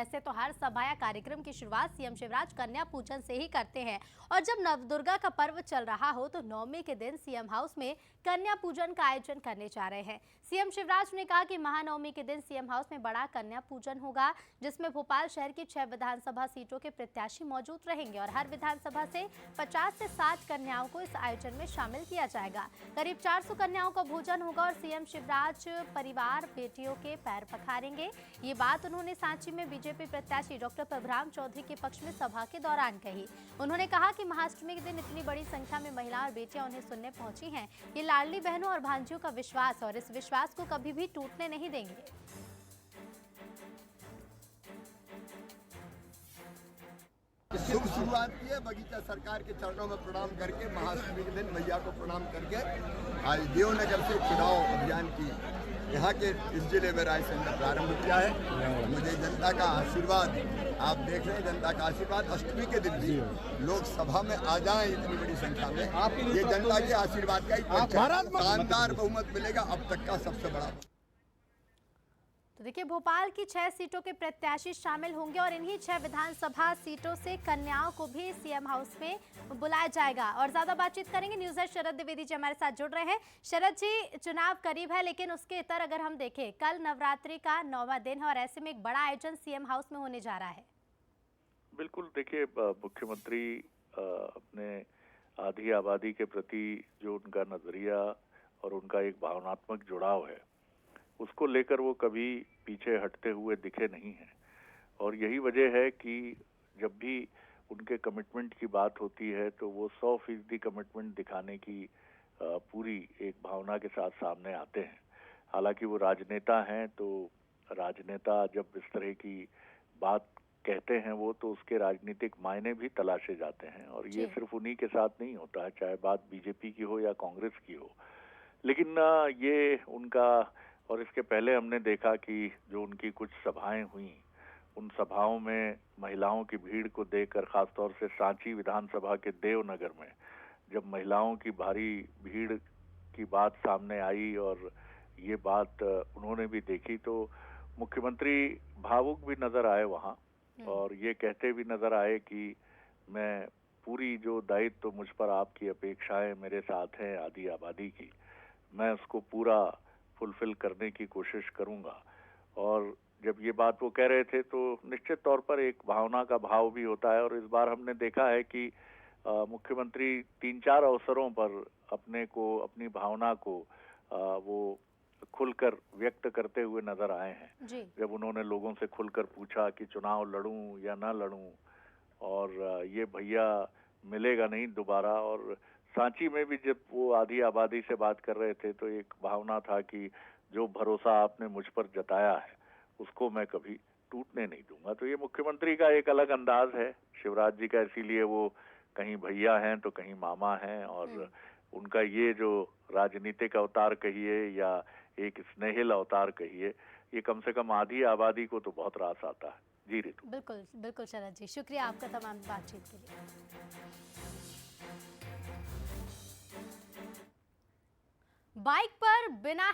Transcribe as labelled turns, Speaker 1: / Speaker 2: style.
Speaker 1: वैसे तो हर सभा या कार्यक्रम की शुरुआत सीएम शिवराज कन्या पूजन से ही करते हैं और जब नवदुर्गा का पर्व चल रहा हो तो नवमी के दिन सीएम हाउस में कन्या पूजन का आयोजन करने जा रहे हैं। सीएम शिवराज ने कहा कि महानवमी के दिन सीएम हाउस में बड़ा कन्या पूजन होगा, जिसमें भोपाल शहर की 6 विधानसभा सीटों के प्रत्याशी मौजूद रहेंगे और हर विधानसभा से 50 से 60 कन्याओं को इस आयोजन में शामिल किया जाएगा। करीब 400 कन्याओं का भोजन होगा और सीएम शिवराज परिवार बेटियों के पैर पखारेंगे। ये बात उन्होंने सांची में बीजेपी प्रत्याशी डॉक्टर प्रभुराम चौधरी के पक्ष में सभा के दौरान कही। उन्होंने कहा कि महाअष्टमी के दिन इतनी बड़ी संख्या में महिलाएं और बेटियां उन्हें सुनने पहुंची हैं। ये लाडली बहनों और भांजियों का विश्वास और इस विश्वास को कभी भी टूटने नहीं देंगे।
Speaker 2: शुभ शुरुआत की है। बगीचा सरकार के चरणों में प्रणाम करके महाअष्टमी के दिन मैया को प्रणाम करके आज देवनगर से चुनाव अभियान की यहाँ के इस जिले में रायसेन में प्रारंभ किया है। मुझे जनता का आशीर्वाद, आप देख रहे हैं जनता का आशीर्वाद, अष्टमी के दिन भी लोग सभा में आ जाएं इतनी बड़ी संख्या में, ये जनता के आशीर्वाद का ही शानदार बहुमत मिलेगा, अब तक का सबसे बड़ा।
Speaker 1: तो देखिए, भोपाल की 6 सीटों के प्रत्याशी शामिल होंगे और इन्हीं 6 विधानसभा सीटों से कन्याओं को भी सीएम हाउस में बुलाया जाएगा। और ज्यादा बातचीत करेंगे, न्यूज़ हेड शरद द्विवेदी जी हमारे साथ जुड़ रहे हैं। शरद जी, चुनाव करीब है, लेकिन उसके इतर अगर हम देखें, कल नवरात्रि का 9वां दिन है और ऐसे में एक बड़ा आयोजन सीएम हाउस में होने जा रहा है।
Speaker 3: बिल्कुल, देखिए, मुख्यमंत्री अपने आधी आबादी के प्रति जो उनका नजरिया और उनका एक भावनात्मक जुड़ाव है, उसको लेकर वो कभी पीछे हटते हुए दिखे नहीं हैं। और यही वजह है कि जब भी उनके कमिटमेंट की बात होती है तो वो 100% कमिटमेंट दिखाने की पूरी एक भावना के साथ सामने आते हैं। हालांकि वो राजनेता हैं, तो राजनेता जब इस तरह की बात कहते हैं वो तो उसके राजनीतिक मायने भी तलाशे जाते हैं और ये सिर्फ उन्हीं के साथ नहीं होता है, चाहे बात बीजेपी की हो या कांग्रेस की हो। लेकिन ये उनका, और इसके पहले हमने देखा कि जो उनकी कुछ सभाएं हुई, उन सभाओं में महिलाओं की भीड़ को देखकर, खासतौर से सांची विधानसभा के देवनगर में जब महिलाओं की भारी भीड़ की बात सामने आई और ये बात उन्होंने भी देखी, तो मुख्यमंत्री भावुक भी नजर आए वहां और ये कहते भी नजर आए कि मैं पूरी जो दायित्व मुझ पर आपकी अपेक्षाएं मेरे साथ हैं आधी आबादी की, मैं उसको पूरा फुलफिल करने की कोशिश करूंगा। और जब ये बात वो कह रहे थे तो निश्चित तौर पर एक भावना का भाव भी होता है और इस बार हमने देखा है कि मुख्यमंत्री 3-4 अवसरों पर अपनी भावना को वो खुलकर व्यक्त करते हुए नजर आए हैं। जब उन्होंने लोगों से खुलकर पूछा कि चुनाव लड़ूं या ना लड़ूं और ये भैया मिलेगा नहीं दोबारा, और सांची में भी जब वो आधी आबादी से बात कर रहे थे तो एक भावना था कि जो भरोसा आपने मुझ पर जताया है उसको मैं कभी टूटने नहीं दूंगा। तो ये मुख्यमंत्री का एक अलग अंदाज है शिवराज जी का, इसीलिए वो कहीं भैया हैं तो कहीं मामा हैं और उनका ये जो राजनीतिक अवतार कहिए या एक स्नेहिल अवतार कहिए, ये कम से कम आधी आबादी को तो बहुत रास आता है। जी रितु।
Speaker 1: बिल्कुल बिल्कुल शरद जी, शुक्रिया आपका तमाम बातचीत के लिए। बाइक पर बिना